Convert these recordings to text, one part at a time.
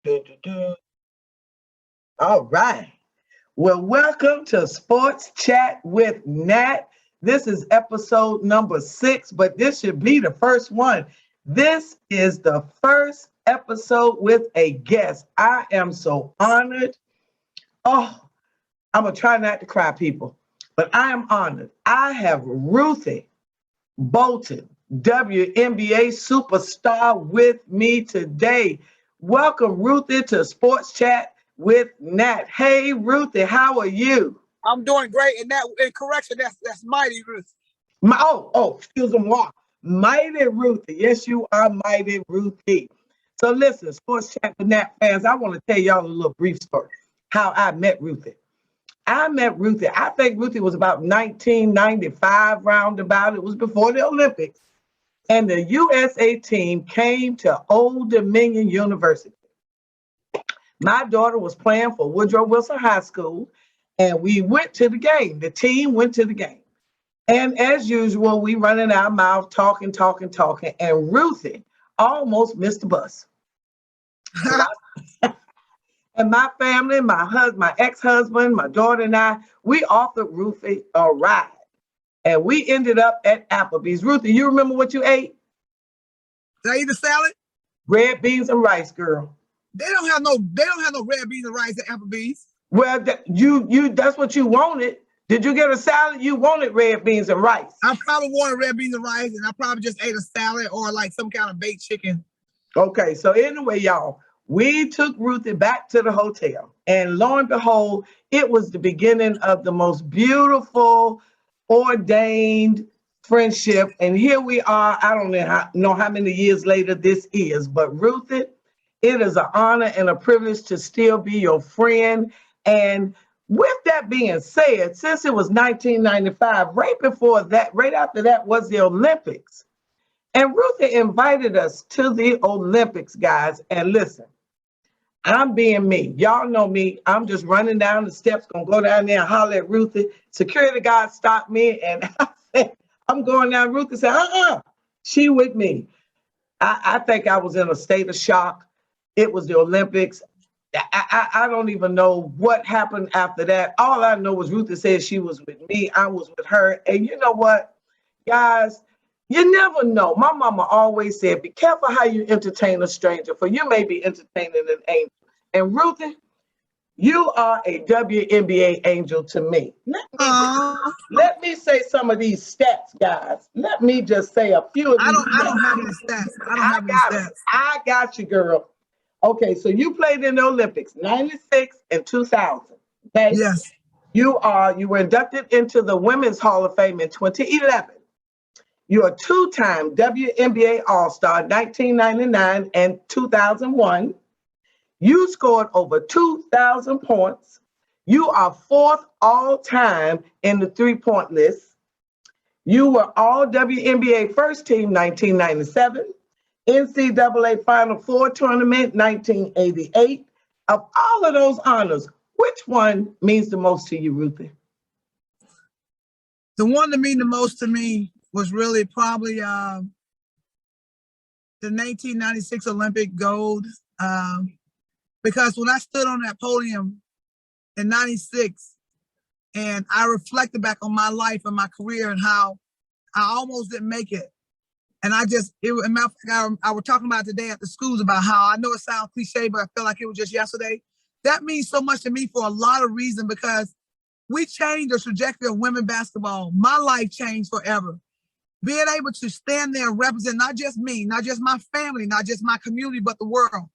dun, dun, dun. All right. Well, welcome to Sports Chat with Nat. This is episode number 6, but this should be the first one. This is the first episode with a guest. I am so honored. Oh, I'm going to try not to cry, people, but I am honored. I have Ruthie Bolton, WNBA superstar, with me today. Welcome, Ruthie, to Sports Chat with Nat. Hey, Ruthie, how are you? I'm doing great. And that, in correction, that's Mighty Ruth. Excuse me. Mighty Ruthie. Yes, you are Mighty Ruthie. So listen, Sports Chat with Nat fans, I want to tell y'all a little brief story, how I met Ruthie. I think Ruthie was about 1995 roundabout. It was before the Olympics. And the USA team came to Old Dominion University. My daughter was playing for Woodrow Wilson High School, and we went to the game. The team went to the game. And as usual, we running our mouth, talking, and Ruthie almost missed the bus. And my family, my ex-husband, my daughter and I, we offered Ruthie a ride. And we ended up at Applebee's. Ruthie, you remember what you ate? Did I eat a salad? Red beans and rice, girl. They don't have no red beans and rice at Applebee's. Well, that's what you wanted. Did you get a salad? You wanted red beans and rice. I probably wanted red beans and rice, and I probably just ate a salad or like some kind of baked chicken. Okay, so anyway, y'all, we took Ruthie back to the hotel, and lo and behold, it was the beginning of the most beautiful, ordained friendship. And here we are. I don't know how many years later this is, but Ruthie, it is an honor and a privilege to still be your friend. And with that being said, since it was 1995, right before that, right after that was the Olympics. And Ruthie invited us to the Olympics, guys. And listen, I'm being me. Y'all know me. I'm just running down the steps, gonna go down there and holler at Ruthie. Security guard stopped me, and I said, I'm going down. Ruthie said, she with me. I think I was in a state of shock. It was the Olympics. I don't even know what happened after that. All I know was Ruthie said she was with me. I was with her. And you know what, guys? You never know. My mama always said, be careful how you entertain a stranger, for you may be entertaining an angel. And Ruthie, you are a WNBA angel to me. Let me say some of these stats, guys. Let me just say a few of these I don't have any stats. I don't have any stats. I got you, girl. Okay, so you played in the Olympics, 96 and 2000. Okay? Yes. You were inducted into the Women's Hall of Fame in 2011. You're a two-time WNBA All-Star, 1999 and 2001. You scored over 2,000 points. You are 4th all-time in the three-point list. You were all WNBA first team, 1997. NCAA Final Four tournament, 1988. Of all of those honors, which one means the most to you, Ruthie? The one that means the most to me was really probably the 1996 Olympic gold. Because when I stood on that podium in 96 and I reflected back on my life and my career and how I almost didn't make it. And I was talking about today at the schools about how, I know it sounds cliche, but I feel like it was just yesterday. That means so much to me for a lot of reasons, because we changed the trajectory of women basketball. My life changed forever. Being able to stand there and represent not just me, not just my family, not just my community, but the world.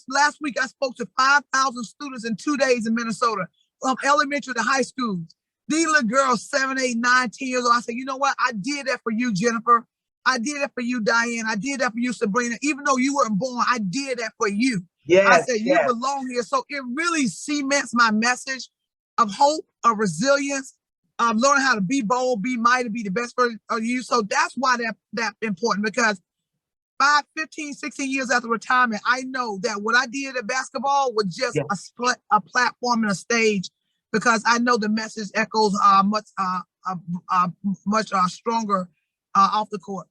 Last week, I spoke to 5,000 students in 2 days in Minnesota, from elementary to high school. These little girls, 7, 8, 9, 10 years old. I said, you know what? I did that for you, Jennifer. I did that for you, Diane. I did that for you, Sabrina. Even though you weren't born, I did that for you. Yes, I said, you belong here. So it really cements my message of hope, of resilience, of learning how to be bold, be mighty, be the best version of you. So that's why that's important, because 5, 15, 16 years after retirement, I know that what I did at basketball was just a platform and a stage, because I know the message echoes much stronger off the court.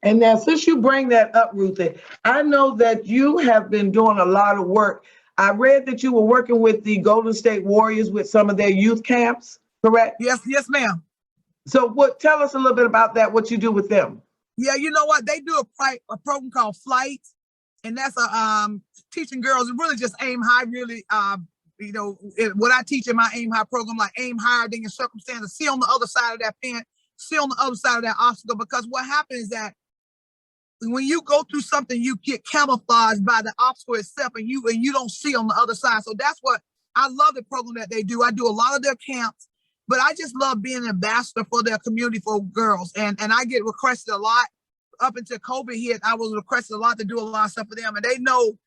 And now, since you bring that up, Ruthie, I know that you have been doing a lot of work. I read that you were working with the Golden State Warriors with some of their youth camps, correct? Yes, yes, ma'am. So, what? Tell us a little bit about that. What you do with them? Yeah, you know what? They do a program called Flight, and that's a teaching girls. It really just aim high. Really, what I teach in my aim high program, like aim higher than your circumstances. See on the other side of that pen. See on the other side of that obstacle. Because what happens is that when you go through something, you get camouflaged by the obstacle itself, and you don't see on the other side. So that's what I love the program that they do. I do a lot of their camps, but I just love being an ambassador for their community for girls. And I get requested a lot. Up until COVID hit, I was requested a lot to do a lot of stuff for them. And they know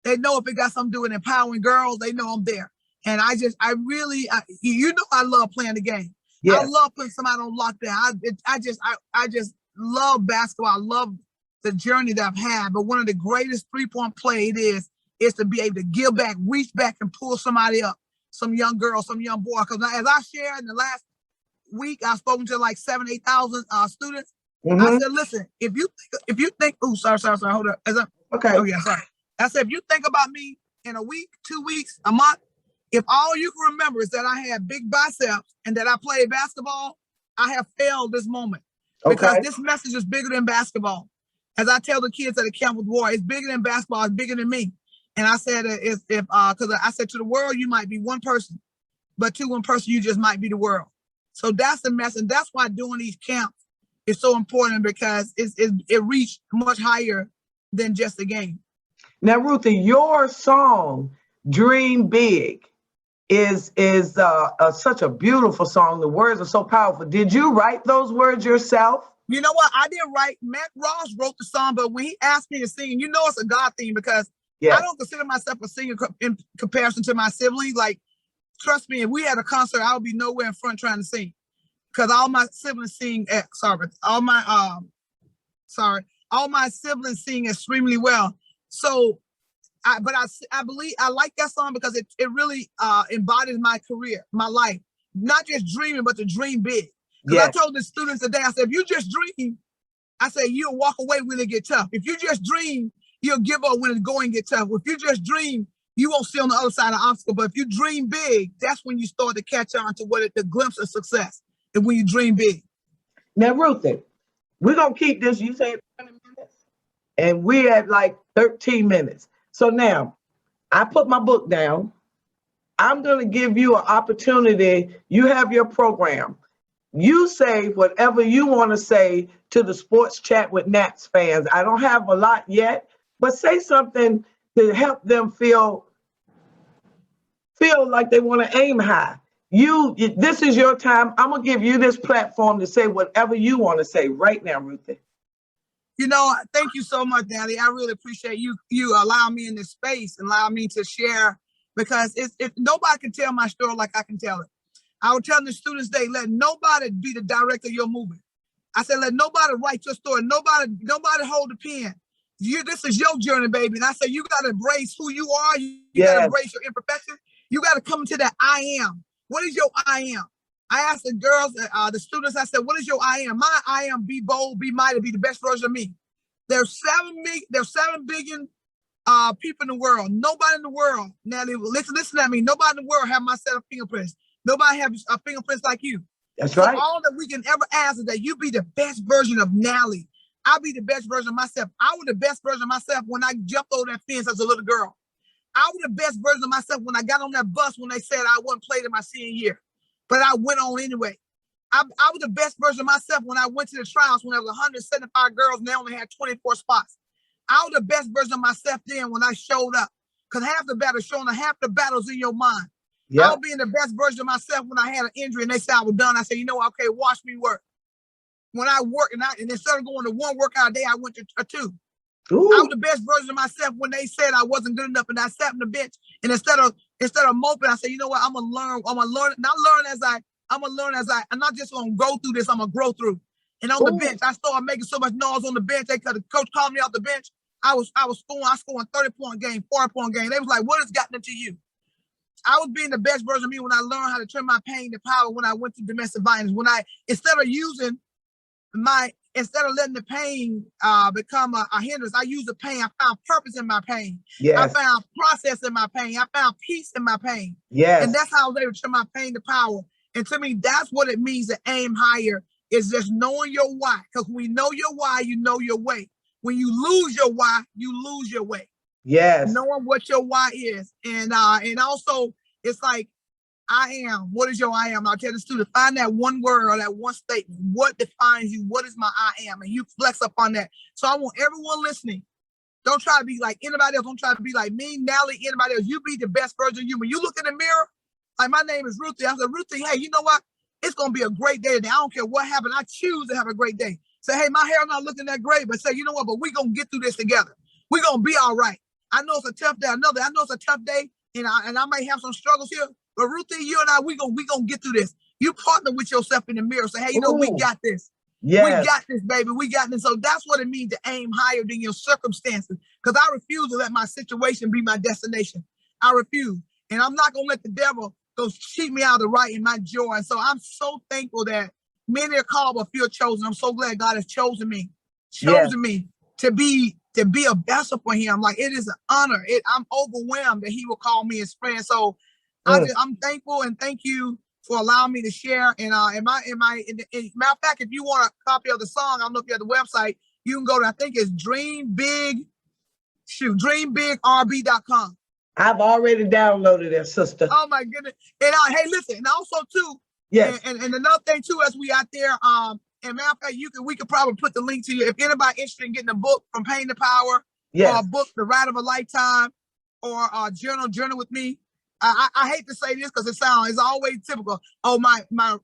if it got something to do with empowering girls, they know I'm there. And I love playing the game. Yes. I love putting somebody on lockdown. I just love basketball. I love the journey that I've had. But one of the greatest 3-point play is to be able to give back, reach back and pull somebody up, some young girl, some young boy. Because as I shared in the last week, I've spoken to like 7,000, 8,000 students. Mm-hmm. I said, listen, if you think, sorry, hold up. Okay. Oh yeah, sorry. I said, if you think about me in a week, 2 weeks, a month, if all you can remember is that I had big biceps and that I played basketball, I have failed this moment. Because this message is bigger than basketball. As I tell the kids at the camp with War, it's bigger than basketball, it's bigger than me. And I said, because I said to the world, you might be one person, but to one person, you just might be the world. So that's the message. And that's why doing these camps is so important, because it reached much higher than just a game. Now, Ruthie, your song, Dream Big, is such a beautiful song. The words are so powerful. Did you write those words yourself? You know what? I didn't write. Matt Ross wrote the song, but when he asked me to sing, it's a God thing, because I don't consider myself a singer in comparison to my siblings. Like, trust me, if we had a concert, I would be nowhere in front trying to sing, because all my siblings sing. All my siblings sing extremely well. So, I believe I like that song because it really embodies my career, my life. Not just dreaming, but to dream big. Because I told the students today, I said, if you just dream, I said, you'll walk away when it get tough. If you just dream, you'll give up when it's going to get tough. If you just dream, you won't see on the other side of the obstacle. But if you dream big, that's when you start to catch on to the glimpse of success. And when you dream big. Now, Ruthie, we're going to keep this, you said 20 minutes, and we're at like 13 minutes. So now, I put my book down. I'm going to give you an opportunity. You have your program. You say whatever you want to say to the Sports Chat with Nats fans. I don't have a lot yet, but say something to help them feel like they want to aim high. This is your time. I'm going to give you this platform to say whatever you want to say right now, Ruthie. Thank you so much, Daddy. I really appreciate you allowing me in this space and allowing me to share, because if nobody can tell my story like I can tell it. I was telling the students today, let nobody be the director of your movement. I said, let nobody write your story. Nobody hold the pen. This is your journey, baby. And I said, you got to embrace who you are. You got to embrace your imperfection. You got to come into that I am. What is your I am? I asked the girls, the students, I said, what is your I am? My I am, be bold, be mighty, be the best version of me. There's 7 billion people in the world. Nobody in the world, Natalie, listen at me. Nobody in the world have my set of fingerprints. Nobody has fingerprints like you. That's right. All that we can ever ask is that you be the best version of Natalie. I'll be the best version of myself. I was the best version of myself when I jumped over that fence as a little girl. I was the best version of myself when I got on that bus when they said I wouldn't play in my senior year. But I went on anyway. I was the best version of myself when I went to the trials when there was 175 girls and they only had 24 spots. I was the best version of myself then when I showed up. Because half the battle showing half the battles in your mind. Yep. I was being the best version of myself when I had an injury and they said I was done. I said, okay, watch me work. When I work and instead of going to one workout a day, I went to 2. Ooh. I was the best version of myself when they said I wasn't good enough, and I sat on the bench. And instead of moping, I said, you know what? I'm gonna learn. I'm not just gonna go through this. I'm gonna grow through. And on the bench, I started making so much noise on the bench. The coach called me off the bench. I scoring 30-point game, 40-point game. They was like, what has gotten into you? I was being the best version of me when I learned how to turn my pain to power when I went to domestic violence. When instead of using my instead of letting the pain become a hindrance, I use the pain. I found purpose in my pain. I Yes. found process in my pain. I found peace in my pain. Yes. And that's how I was able to turn my pain to power. And to me, that's what it means to aim higher, is just knowing your why. Because when you know your why, you know your way. When you lose your why, you lose your way. Yes. Knowing what your why is. And also, it's like, I am. What is your I am? I'll tell the student, find that one word or that one statement. What defines you? What is my I am? And you flex up on that. So I want everyone listening, don't try to be like anybody else. Don't try to be like me, Nally, anybody else. You be the best version of you. When you look in the mirror, like my name is Ruthie. I said, Ruthie, hey, you know what? It's going to be a great day today. I don't care what happened. I choose to have a great day. Say, hey, my hair not looking that great, but say, you know what? But we're going to get through this together. We're going to be all right. I know it's a tough day. I know it's a tough day, and I may have some struggles here. But Ruthie, you and I, we gonna get through this. You partner with yourself in the mirror. Say, hey, you know, we got this. Yes. We got this, baby. We got this. So that's what it means to aim higher than your circumstances. Because I refuse to let my situation be my destination. I refuse. And I'm not gonna let the devil go cheat me out of the right in my joy. And so I'm so thankful that many are called but few are chosen. I'm so glad God has chosen me to be a vessel for him. Like, it is an honor. I'm overwhelmed that he will call me his friend. So I'm thankful, and thank you for allowing me to share. And matter of fact, if you want a copy of the song, I don't know if you have the website, you can go to, I think it's dreambigrb.com. I've already downloaded it, sister. Oh my goodness. And hey, listen, and also too, yes. And another thing too, as we out there, and matter of fact, we could probably put the link to you if anybody interested in getting a book, From Pain to Power, or a book, The Ride of a Lifetime, or Journal with Me. I hate to say this because it's always typical. Oh, my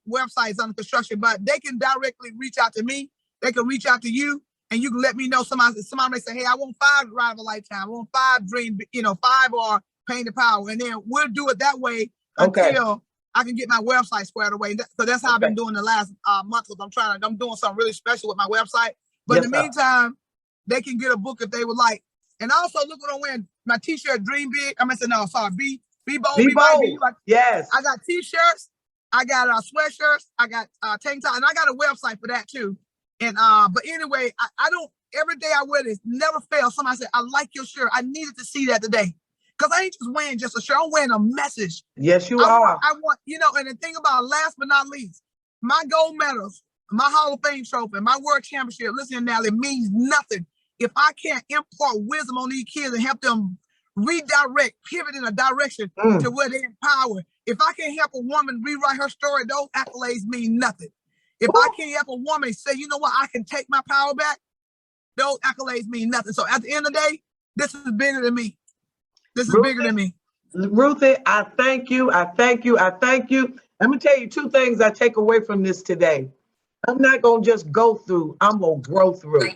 website is under construction, but they can directly reach out to me. They can reach out to you, and you can let me know. Somebody may say, hey, I want 5 Ride of a Lifetime. I want 5 Dream, 5 or Pain to Power. And then we'll do it that way until I can get my website squared away. So that's how I've been doing the last month. I'm doing something really special with my website. But in the meantime, they can get a book if they would like. And also, look what I'm wearing. My t-shirt, Dream Big. Be bold, be bold. Yes. I got t-shirts, I got sweatshirts, I got tank top, and I got a website for that too. And but anyway, I don't, every day I wear this, never fail. Somebody said, I like your shirt. I needed to see that today. Because I ain't just wearing just a shirt, I'm wearing a message. Yes, you are. I want, and the thing about, last but not least, my gold medals, my Hall of Fame trophy, my world championship, listen now, it means nothing if I can't impart wisdom on these kids and help them redirect, pivot in a direction to where they're empowered. If I can't help a woman rewrite her story, those accolades mean nothing. If I can't help a woman say, you know what, I can take my power back, those accolades mean nothing. So at the end of the day, this is bigger than me. This is bigger than me. Ruthie, I thank you. I thank you. I thank you. Let me tell you 2 things I take away from this today. I'm not going to just go through. I'm going to grow through.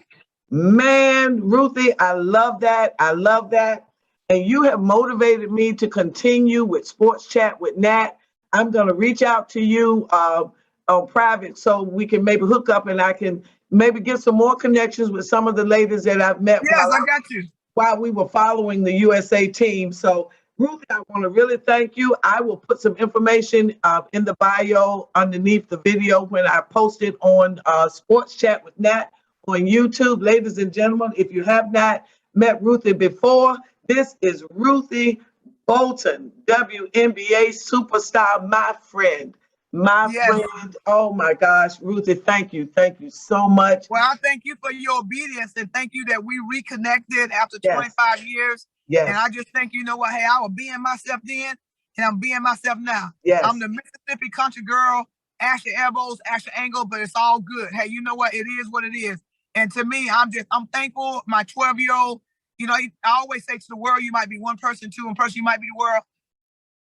Man, Ruthie, I love that. I love that. And you have motivated me to continue with Sports Chat with Nat. I'm going to reach out to you on private so we can maybe hook up and I can maybe get some more connections with some of the ladies that I've met. Yes, I got you. While we were following the USA team. So, Ruthie, I want to really thank you. I will put some information in the bio underneath the video when I post it on Sports Chat with Nat on YouTube. Ladies and gentlemen, if you have not met Ruthie before, this is Ruthie Bolton, WNBA superstar, my friend. My friend. Oh my gosh, Ruthie, thank you. Thank you so much. Well, I thank you for your obedience, and thank you that we reconnected after 25 years. Yes. And I just think, you know what, hey, I was being myself then, and I'm being myself now. Yes. I'm the Mississippi country girl, ash your elbows, ash your angle, but it's all good. Hey, you know what? It is what it is. And to me, I'm thankful. My 12-year-old, I always say to the world, you might be one person, one person, you might be the world.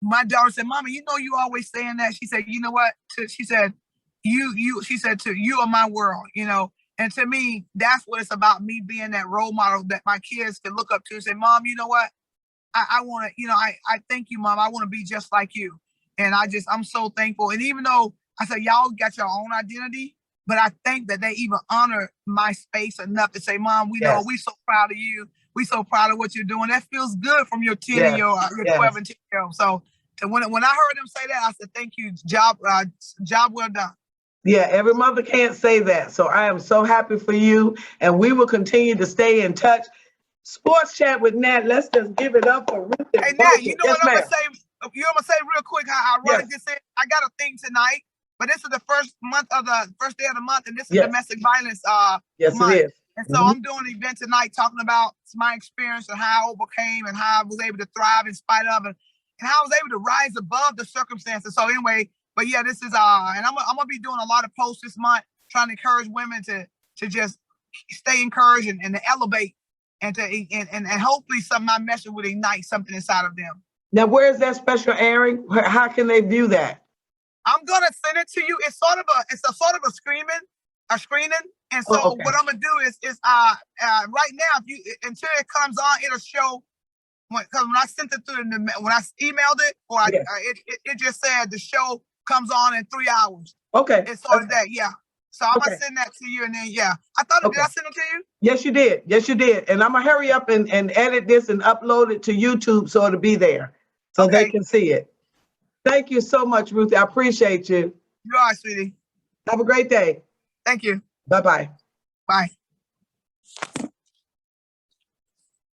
My daughter said, Mama, you always saying that. She said, you know what? She said, she said, you are my world, And to me, that's what it's about, me being that role model that my kids can look up to and say, Mom, you know what? I want to, I thank you, Mom. I want to be just like you. And I'm so thankful. And even though I said, y'all got your own identity, but I think that they even honor my space enough to say, Mom, we know we so proud of you. We so proud of what you're doing. That feels good from your 10 and your 12 and 10-year-old. So when I heard them say that, I said, thank you. Job well done. Yeah, every mother can't say that. So I am so happy for you. And we will continue to stay in touch. Sports Chat with Nat. Let's just give it up for Ruthie Hey, Nat, Bolton. you know Yes, what I'm ma'am. gonna say? You know what I'm gonna say real quick? How ironic Yes. this is. I got a thing tonight, but this is the first day of the month, and this is Yes. domestic violence Yes, month. it is. And so I'm doing an event tonight talking about my experience and how I overcame and how I was able to thrive in spite of it, and how I was able to rise above the circumstances. So anyway, but yeah, this is and I'm gonna be doing a lot of posts this month, trying to encourage women to just stay encouraged and to elevate and to and hopefully my message would ignite something inside of them. Now, where is that special airing? How can they view that? I'm gonna send it to you. It's sort of a screening. And so Oh, okay. what I'm gonna do is right now, if you until it comes on, it'll show. Because when I sent it through, when I emailed it, or it just said the show comes on in 3 hours. Okay. And so that, yeah. So I'm gonna send that to you, and then yeah. Did I send it to you? Yes, you did. Yes, you did. And I'm gonna hurry up and edit this and upload it to YouTube so it'll be there so they can see it. Thank you so much, Ruthie. I appreciate you. You are, sweetie. Have a great day. Thank you. Bye-bye. Bye.